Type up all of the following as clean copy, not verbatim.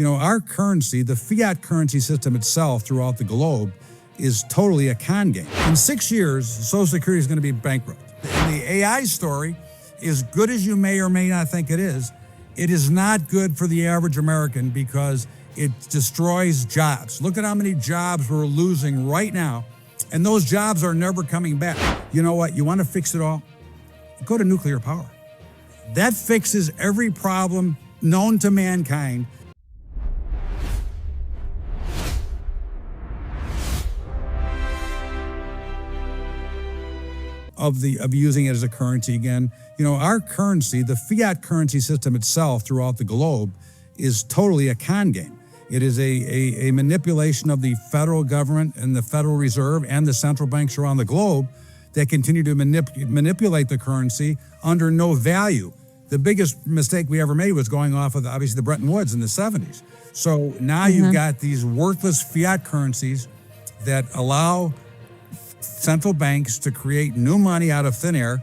Our currency, the fiat currency system itself throughout the globe, is totally a con game. In 6 years, Social Security is going to be bankrupt. And the AI story, as good as you may or may not think it is not good for the average American because it destroys jobs. Look at how many jobs we're losing right now, and those jobs are never coming back. You know what? You want to fix it all? Go to nuclear power. That fixes every problem known to mankind. Of using it as a currency again. Our currency, the fiat currency system itself throughout the globe, is totally a con game. It is a manipulation of the federal government and the Federal Reserve and the central banks around the globe that continue to manipulate the currency under no value. The biggest mistake we ever made was going off of, obviously, the Bretton Woods in the 70s. So now you've got these worthless fiat currencies that allow central banks to create new money out of thin air.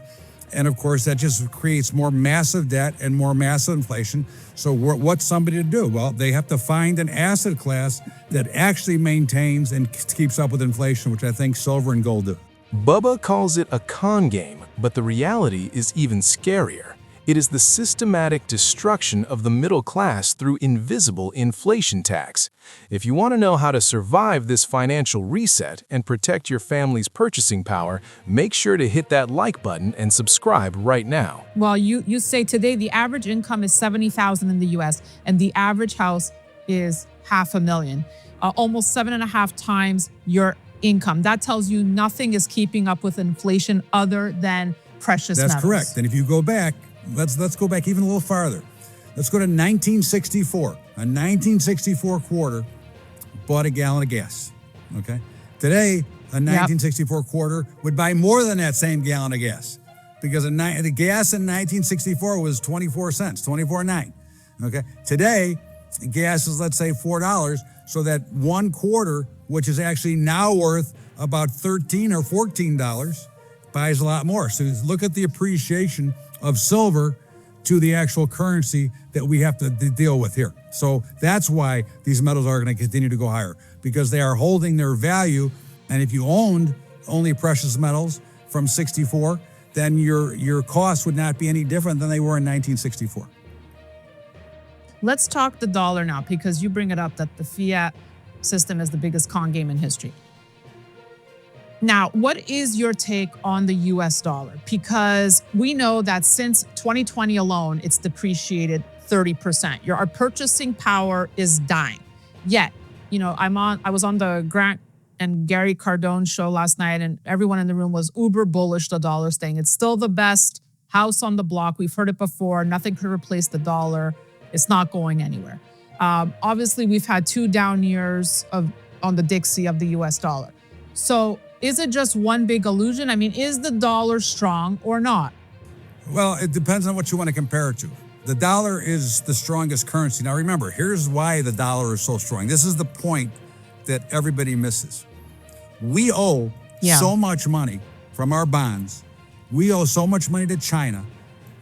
And of course, that just creates more massive debt and more massive inflation. So what's somebody to do? Well, they have to find an asset class that actually maintains and keeps up with inflation, which I think silver and gold do. Bubba calls it a con game, but the reality is even scarier. It is the systematic destruction of the middle class through invisible inflation tax. If you want to know how to survive this financial reset and protect your family's purchasing power, make sure to hit that like button and subscribe right now. Well, you say today the average income is $70,000 in the US and the average house is $500,000, almost 7.5 times your income. That tells you nothing is keeping up with inflation other than precious metals. That's correct. And if you go back, let's go back even a little farther. Let's go to 1964. A 1964 quarter bought a gallon of gas. Okay. Today, a 1964 quarter would buy more than that same gallon of gas, because the gas in 1964 was 24 cents, 24.9. Okay. Today, gas is, let's say, $4. So that one quarter, which is actually now worth about $13 or $14, buys a lot more. So look at the appreciation of silver to the actual currency that we have to deal with here. So that's why these metals are going to continue to go higher, because they are holding their value. And if you owned only precious metals from 64, then your costs would not be any different than they were in 1964. Let's talk the dollar now, because you bring it up that the fiat system is the biggest con game in history. Now, what is your take on the US dollar? Because we know that since 2020 alone, it's depreciated 30%. Our purchasing power is dying. Yet, I was on the Grant and Gary Cardone show last night, and everyone in the room was uber bullish the dollar, saying it's still the best house on the block. We've heard it before. Nothing could replace the dollar. It's not going anywhere. Obviously, we've had 2 down years on the Dixie of the US dollar. So is it just one big illusion? I mean, is the dollar strong or not? Well, it depends on what you want to compare it to. The dollar is the strongest currency. Now, remember, here's why the dollar is so strong. This is the point that everybody misses. We owe so much money from our bonds. We owe so much money to China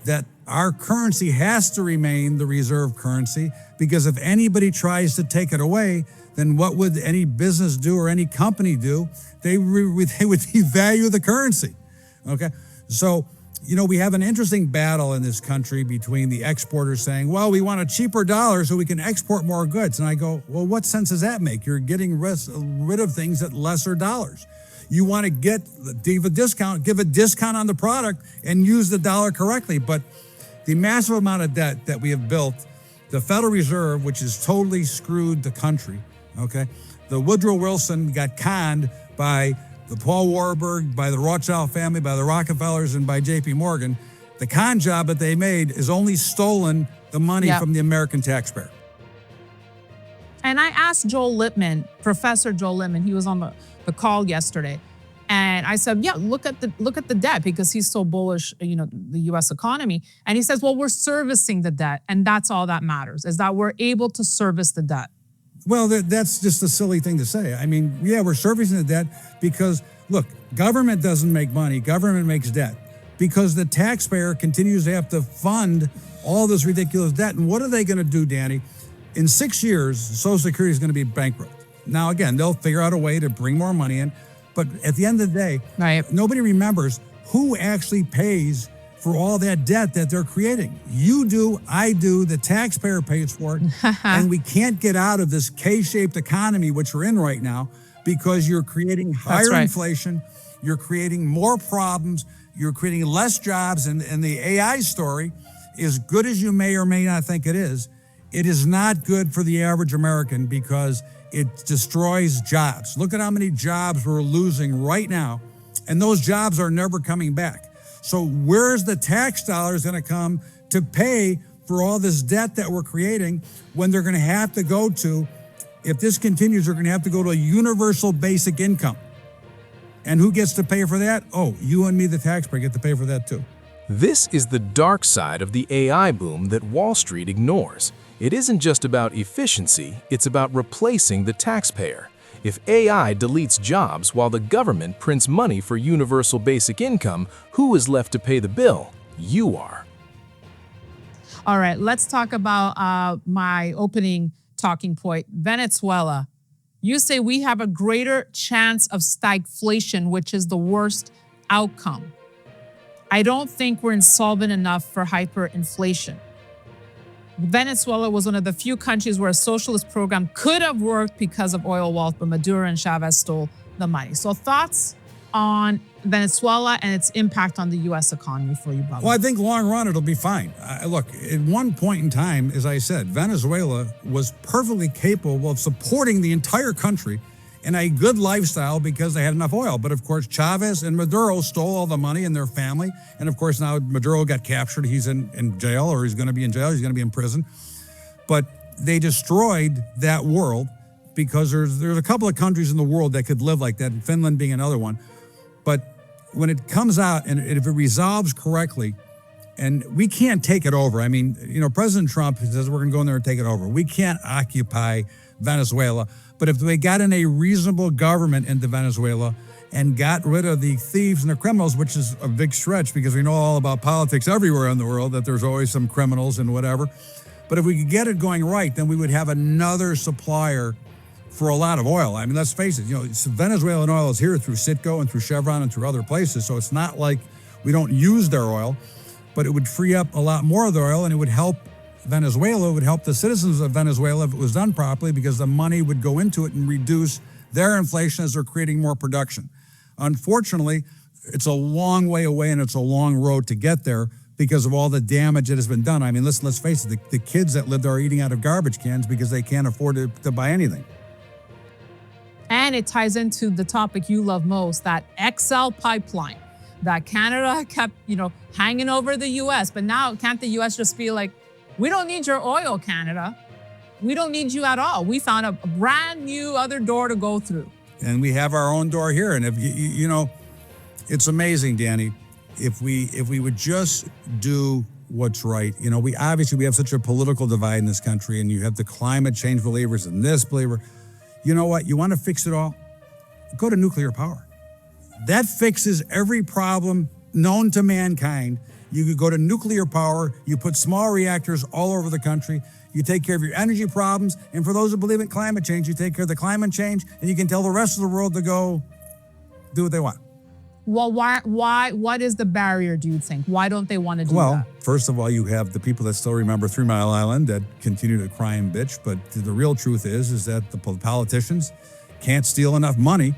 that our currency has to remain the reserve currency, because if anybody tries to take it away, then what would any business do or any company do? They would devalue the currency. Okay, so we have an interesting battle in this country between the exporters saying, well, we want a cheaper dollar so we can export more goods. And I go, well, what sense does that make? You're getting rid of things at lesser dollars. You want to give a discount on the product and use the dollar correctly. But the massive amount of debt that we have built, the Federal Reserve, which has totally screwed the country, okay? The Woodrow Wilson got conned by the Paul Warburg, by the Rothschild family, by the Rockefellers, and by J.P. Morgan. The con job that they made is only stolen the money from the American taxpayer. And I asked Joel Lippman, Professor Joel Lippman, he was on the call yesterday. And I said, look at the debt, because he's so bullish, the US economy. And he says, well, we're servicing the debt. And that's all that matters, is that we're able to service the debt. Well, that's just a silly thing to say. I mean, we're servicing the debt because, look, government doesn't make money. Government makes debt because the taxpayer continues to have to fund all this ridiculous debt. And what are they going to do, Danny? In 6 years, Social Security is going to be bankrupt. Now, again, they'll figure out a way to bring more money in, but at the end of the day, Right. nobody remembers who actually pays for all that debt that they're creating. You do, I do, the taxpayer pays for it, and we can't get out of this K-shaped economy, which we're in right now, because you're creating higher right. inflation, you're creating more problems, you're creating less jobs, and the AI story, as good as you may or may not think it is not good for the average American because it destroys jobs. Look at how many jobs we're losing right now, and those jobs are never coming back. So where's the tax dollars going to come to pay for all this debt that we're creating when they're going to have to go to, if this continues, they're going to have to go to a universal basic income. And who gets to pay for that? Oh, you and me, the taxpayer, get to pay for that too. This is the dark side of the AI boom that Wall Street ignores. It isn't just about efficiency, it's about replacing the taxpayer. If AI deletes jobs while the government prints money for universal basic income, who is left to pay the bill? You are. All right, let's talk about my opening talking point, Venezuela. You say we have a greater chance of stagflation, which is the worst outcome. I don't think we're insolvent enough for hyperinflation. Venezuela was one of the few countries where a socialist program could have worked because of oil wealth, but Maduro and Chavez stole the money. So thoughts on Venezuela and its impact on the U.S. economy for you, Bubba? Well, I think long run, it'll be fine. Look, at one point in time, as I said, Venezuela was perfectly capable of supporting the entire country in a good lifestyle because they had enough oil. But of course, Chavez and Maduro stole all the money and their family. And of course, now Maduro got captured. He's in jail, or he's going to be in jail. He's going to be in prison. But they destroyed that world because there's a couple of countries in the world that could live like that, and Finland being another one. But when it comes out and if it resolves correctly, and we can't take it over. I mean, President Trump says we're going to go in there and take it over. We can't occupy Venezuela. But if they got in a reasonable government into Venezuela and got rid of the thieves and the criminals, which is a big stretch because we know all about politics everywhere in the world, that there's always some criminals and whatever. But if we could get it going right, then we would have another supplier for a lot of oil. I mean, let's face it, Venezuelan oil is here through Citgo and through Chevron and through other places. So it's not like we don't use their oil, but it would free up a lot more of the oil, and it would help Venezuela, it would help the citizens of Venezuela if it was done properly, because the money would go into it and reduce their inflation as they're creating more production. Unfortunately, it's a long way away and it's a long road to get there because of all the damage that has been done. I mean, let's face it, the kids that live there are eating out of garbage cans because they can't afford to buy anything. And it ties into the topic you love most, that XL pipeline that Canada kept, hanging over the U.S. But now can't the U.S. just be like, we don't need your oil, Canada. We don't need you at all. We found a brand new other door to go through. And we have our own door here. And if it's amazing, Danny, if we would just do what's right. We obviously have such a political divide in this country, and you have the climate change believers and this believer. You know what? You want to fix it all? Go to nuclear power. That fixes every problem known to mankind. You could go to nuclear power, you put small reactors all over the country, you take care of your energy problems, and for those who believe in climate change, you take care of the climate change, and you can tell the rest of the world to go do what they want. Well, what is the barrier, do you think? Why don't they want to do that? Well, first of all, you have the people that still remember 3 Mile Island that continue to cry and bitch, but the real truth is that the politicians can't steal enough money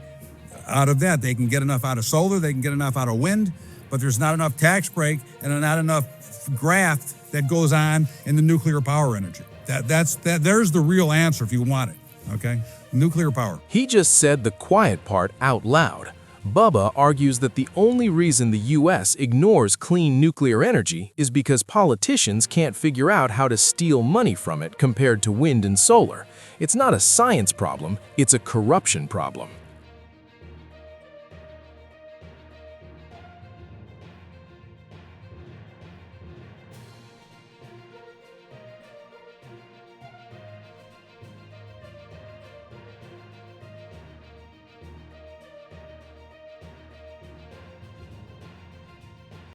out of that. They can get enough out of solar, they can get enough out of wind, but there's not enough tax break and not enough graft that goes on in the nuclear power energy. There's the real answer if you want it, okay? Nuclear power. He just said the quiet part out loud. Bubba argues that the only reason the U.S. ignores clean nuclear energy is because politicians can't figure out how to steal money from it compared to wind and solar. It's not a science problem, it's a corruption problem.